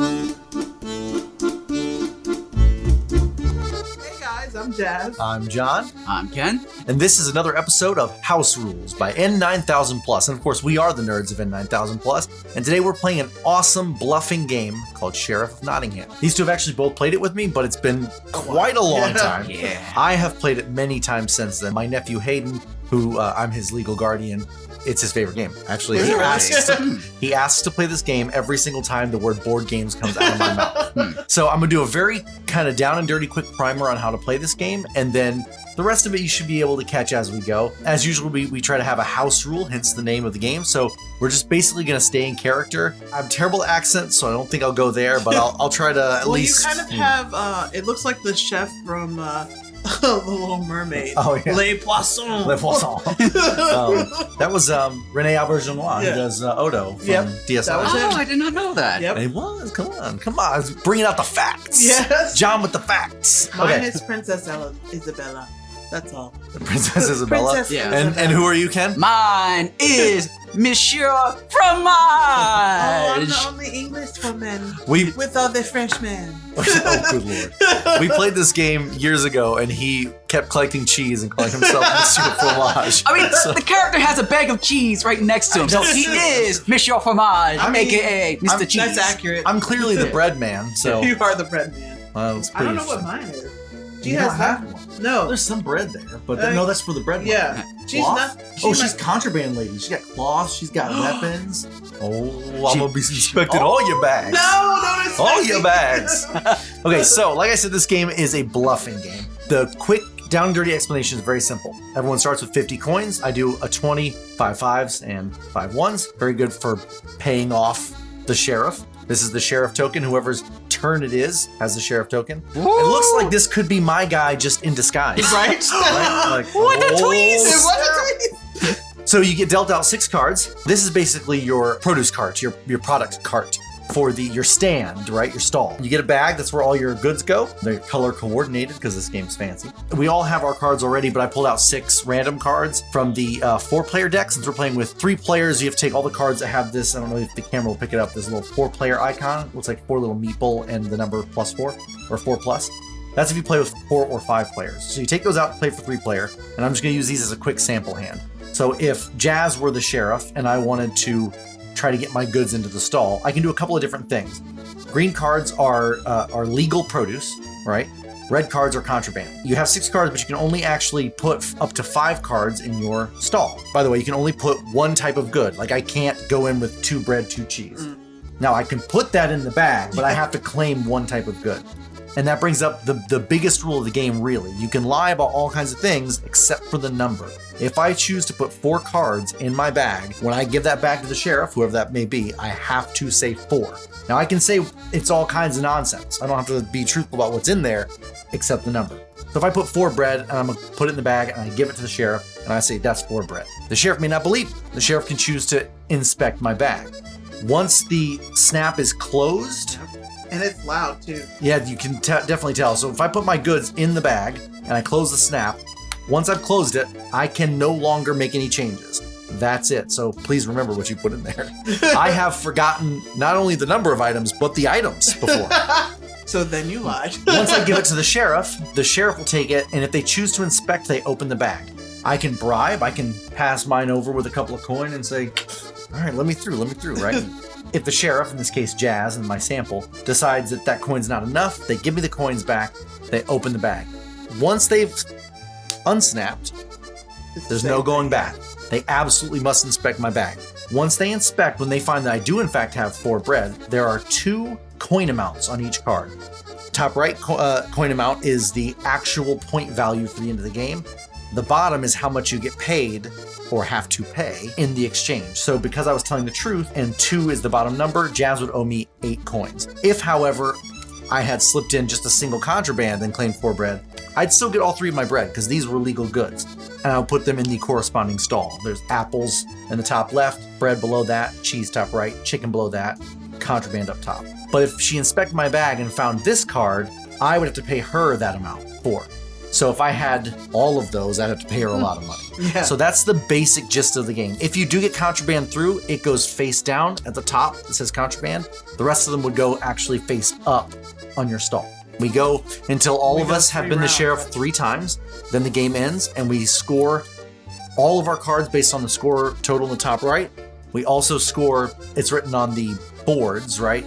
I'm Jazz. I'm Jon. I'm Ken. And this is another episode of House Rules by N9000+. And of course, we are the nerds of N9000+. And today we're playing an awesome bluffing game called Sheriff of Nottingham. These two have actually both played it with me, but it's been quite a long time. Yeah. I have played it many times since then. My nephew Hayden, who I'm his legal guardian, it's his favorite game. Actually, he asks to play this game every single time the word board games comes out of my mouth. So I'm going to do a very kind of down and dirty quick primer on how to play this game, and then the rest of it you should be able to catch as we go. As usual, we try to have a house rule, hence the name of the game. So we're just basically going to stay in character. I have terrible accents, so I don't think I'll go there, but I'll try to at least... Well, you kind of have, it looks like the chef from... The Little Mermaid. Oh, yeah. Les Poissons. Les Poissons. That was Rene Auberjonois, who does Odo from DSI. That was him. I did not know that. Yep. And it was. Come on. Bringing out the facts. Yes. Jon with the facts. Mine is Princess Isabella. That's all. Princess Isabella? Princess Yeah. Isabella. And who are you, Ken? Mine is Monsieur Fromage. Oh, I'm the only English woman with all the Frenchmen. Oh, good lord. We played this game years ago, and he kept collecting cheese and calling himself Monsieur Fromage. I mean, the character has a bag of cheese right next to him, so he is Monsieur Fromage, a.k.a. Mr. Cheese. That's accurate. I'm clearly the bread man, so... You are the bread man. It's I don't know what mine is. She You has don't have that. one. No. There's some bread there, but no, that's for the bread one. Yeah. She's Cloth? not. She's contraband lady. She's got cloths. She's got weapons. I'm gonna be inspecting all your bags. No, All your bags. Okay, so like I said, this game is a bluffing game. The quick down and dirty explanation is very simple. Everyone starts with 50 coins. I do a 20, 5 fives, and 5 ones. Very good for paying off the sheriff. This is the sheriff token. Whoever's turn it is has the sheriff token. It looks like this could be my guy just in disguise. Right? Like, What a twist! What a twist! So you get dealt out 6 cards. This is basically your produce cart, your product cart for your stand, right? Your stall. You get a bag. That's where all your goods go. They're color coordinated because this game's fancy. We all have our cards already, but I pulled out 6 random cards from the 4-player deck. Since we're playing with 3 players, you have to take all the cards that have this. I don't know if the camera will pick it up. This little 4-player icon. It looks like 4 little meatball and the number +4 or 4+. That's if you play with 4 or 5 players. So you take those out to play for 3-player, and I'm just going to use these as a quick sample hand. So if Jazz were the sheriff and I wanted to try to get my goods into the stall, I can do a couple of different things. Green cards are legal produce, right? Red cards are contraband. You have 6 cards, but you can only actually put up to 5 cards in your stall. By the way, you can only put one type of good. Like I can't go in with 2 bread, 2 cheese. Now I can put that in the bag, but I have to claim one type of good. And that brings up the biggest rule of the game, really. You can lie about all kinds of things except for the number. If I choose to put 4 cards in my bag, when I give that bag to the sheriff, whoever that may be, I have to say 4. Now I can say it's all kinds of nonsense. I don't have to be truthful about what's in there except the number. So if I put 4 bread and I'm gonna put it in the bag and I give it to the sheriff and I say that's 4 bread, the sheriff may not believe it. The sheriff can choose to inspect my bag. Once the snap is closed, And it's loud too. yeah, you can definitely tell. So if I put my goods in the bag and I close the snap, once I've closed it, I can no longer make any changes. That's it. So please remember what you put in there. I have forgotten not only the number of items, but the items before. So then you lied. Once I give it to the sheriff will take it, and if they choose to inspect, they open the bag. I can bribe, I can pass mine over with a couple of coin and say, all right, let me through, right? If the sheriff, in this case Jazz in my sample, decides that coin's not enough, they give me the coins back, they open the bag. Once they've unsnapped, there's no going back. They absolutely must inspect my bag. Once they inspect, when they find that I do in fact have 4 bread, there are 2 coin amounts on each card. Top right coin amount is the actual point value for the end of the game. The bottom is how much you get paid or have to pay in the exchange. So because I was telling the truth and 2 is the bottom number, Jazz would owe me 8 coins. If, however, I had slipped in just a single contraband and claimed 4 bread, I'd still get all 3 of my bread because these were legal goods. And I'll put them in the corresponding stall. There's apples in the top left, bread below that, cheese top right, chicken below that, contraband up top. But if she inspected my bag and found this card, I would have to pay her that amount, 4. So if I had all of those, I'd have to pay her a lot of money. Yeah. So that's the basic gist of the game. If you do get contraband through, it goes face down at the top. It says contraband. The rest of them would go actually face up on your stall. We go until all of us have been the sheriff 3 times. Then the game ends and we score all of our cards based on the score total in the top right. We also score, it's written on the boards, right?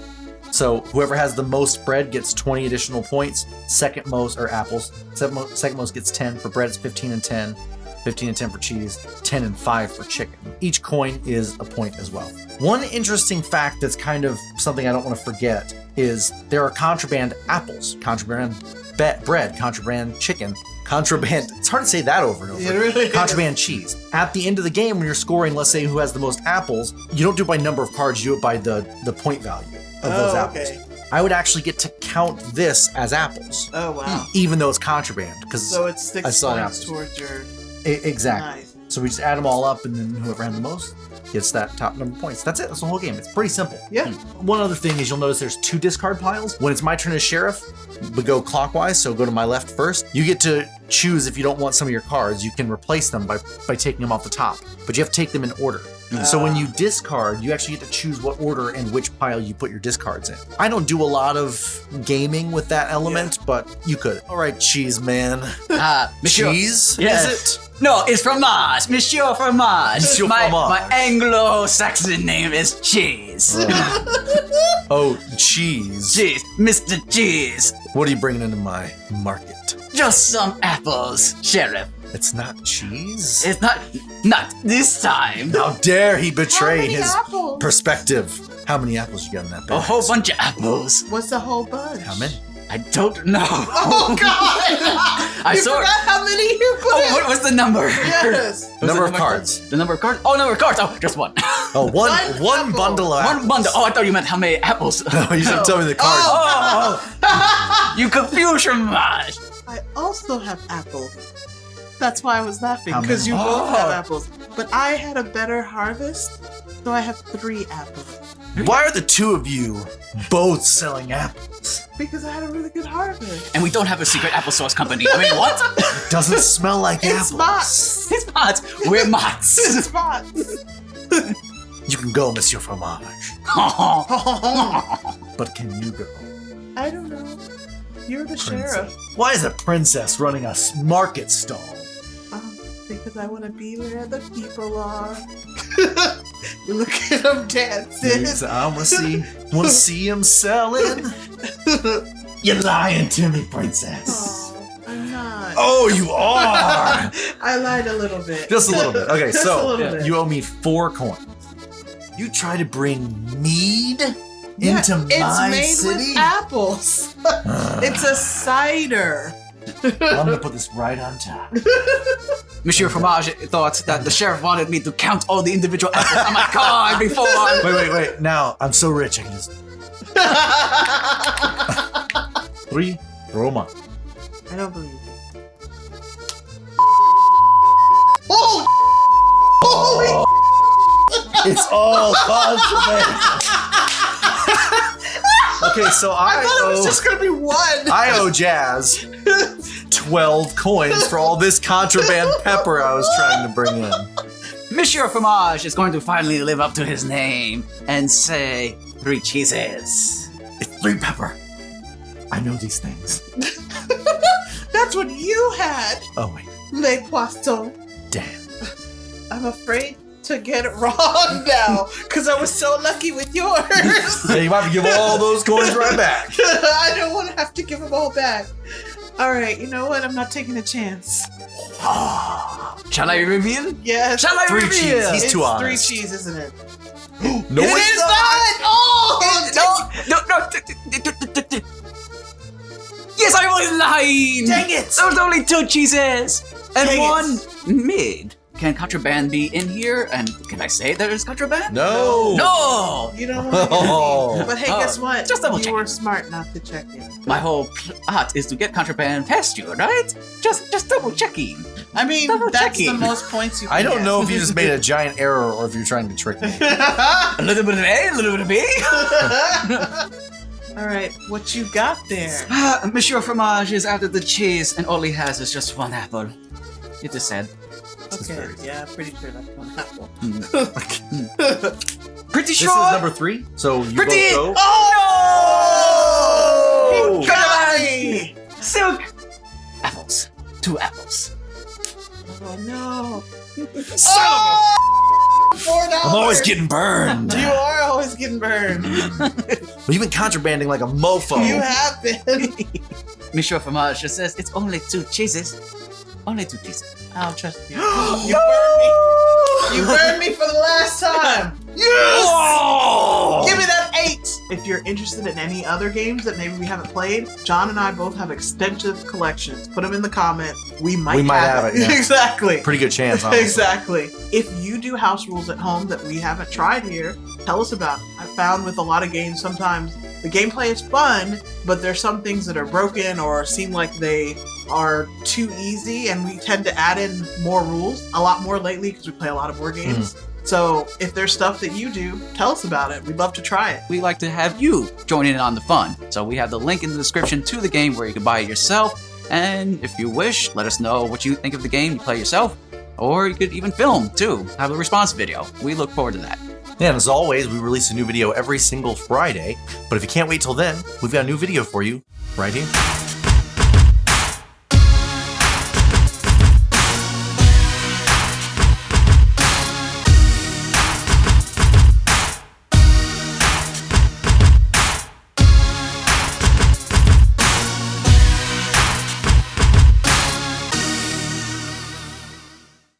So whoever has the most bread gets 20 additional points. Second most, or apples, second most gets 10. For bread, it's 15 and 10. 15 and 10 for cheese, 10 and 5 for chicken. Each coin is a point as well. One interesting fact that's kind of something I don't want to forget is there are contraband apples, contraband bread, contraband chicken, contraband, it's hard to say that over and over. It really is. Contraband cheese. At the end of the game, when you're scoring, let's say who has the most apples, you don't do it by number of cards, you do it by the point value of those apples. Okay. I would actually get to count this as apples. Oh, wow. Even though it's contraband. Because So it's 6 I saw points apples. towards your... Exactly. Nice. So we just add them all up, and then whoever had the most gets that top number of points. That's it. That's the whole game. It's pretty simple. Yeah. One other thing is you'll notice there's 2 discard piles. When it's my turn as sheriff, we go clockwise, so go to my left first. You get to choose if you don't want some of your cards. You can replace them by taking them off the top, but you have to take them in order. So when you discard, you actually get to choose what order and which pile you put your discards in. I don't do a lot of gaming with that element, but you could. All right, cheese man. Monsieur. Cheese? Yes. Is it? No, it's fromage, Monsieur Fromage. Monsieur my Fromage. Anglo-Saxon name is Cheese. Oh, cheese. Cheese, Mr. Cheese. What are you bringing into my market? Just some apples, Sheriff. It's not cheese? It's not this time. How dare he betray How many his apples? perspective? How many apples you got in that bag? A whole bunch of apples. What's the whole bunch? How many? I don't know. Oh, God! I You saw. forgot how many you put Oh, in? what was the number? Yes. What was Number the of cards. The number of cards? Oh, number of cards. Oh, just one. Oh, one apple. bundle of One apples. bundle. Oh, I thought you meant how many apples. Oh, you didn't tell me the cards. Oh, you confused your mind. I also have apples. That's why I was laughing, How because you many? both have Oh. apples. But I had a better harvest, so I have 3 apples. Why are the 2 of you both selling apples? Because I had a really good harvest. And we don't have a secret applesauce company. I mean, what? Doesn't smell like It's apples. Mott's. It's Mott's. We're Mott's. It's Mott's. You can go, Monsieur Fromage. But can you go? I don't know. You're the sheriff. Why is a princess running a market stall? Because I want to be where the people are. Look at them dancing. I want to see him selling. You're lying to me, princess. Oh, I'm not. Oh, you are. I lied a little bit. Just a little bit. Okay, Just a so little bit. you owe me 4 coins. You try to bring mead Yeah, into my it's made city? with apples. It's a cider. I'm gonna put this right on top. Monsieur Fromage thought that the sheriff wanted me to count all the individual apples on my card before. Wait. Now I'm so rich I can just 3 Roma. I don't believe it. Oh! Holy! It's all contraband. Okay, so I thought it was just gonna be 1. I owe Jazz 12 coins for all this contraband pepper I was trying to bring in. Monsieur Fromage is going to finally live up to his name and say 3 cheeses. It's 3 pepper. I know these things. That's what you had, Oh wait, Le Poisson. damn. I'm afraid to get it wrong now, because I was so lucky with yours. Yeah, you might have to give all those coins right back. I don't want to have to give them all back. All right, you know what? I'm not taking a chance. Shall I reveal? Yes. Shall I 3 reveal? cheese. He's It's too 3 honest. cheese, isn't it? No, It is not! Oh! No. Yes, I was lying. Dang it! There was only 2 cheeses and Dang it. 1 mid. Can contraband be in here? And can I say there is contraband? No. No. You don't want to Oh. But hey, guess what? Just double you check. were smart not to check it. My whole plot is to get contraband past you, right? Just double checking. I mean, Double that's the checking. most points you can I don't get. know if you just made a giant error or if you're trying to trick me. A little bit of A, a little bit of B. All right, what you got there? Monsieur Fromage is out of the cheese and all he has is just one apple. It is sad. Okay, yeah, I'm pretty sure that's one apple. Pretty This sure. is number 3. So you Pretty. both go. Oh! He got me! Silk. Apples. 2 apples. Oh no! Oh! $4. I'm always getting burned. You are always getting burned. Well, you've been contrabanding like a mofo. You have been. Monsieur Fromage just says it's only 2 cheeses. Only 2 cheeses. I'll trust you. You burned me. You burned me for the last time. Yes! Oh! Give me that 8. If you're interested in any other games that maybe we haven't played, John and I both have extensive collections. Put them in the comments. We might have it. Yeah. Exactly. Pretty good chance, honestly. Exactly. If you do house rules at home that we haven't tried here, tell us about it. I found with a lot of games sometimes the gameplay is fun, but there's some things that are broken or seem like they are too easy, and we tend to add in more rules a lot more lately because we play a lot of board games. So if there's stuff that you do, tell us about it. We'd love to try it. We like to have you join in on the fun. So we have the link in the description to the game where you can buy it yourself. And if you wish, let us know what you think of the game you play yourself. Or you could even film too, have a response video. We look forward to that. Yeah, and as always, we release a new video every single Friday. But if you can't wait till then, we've got a new video for you right here.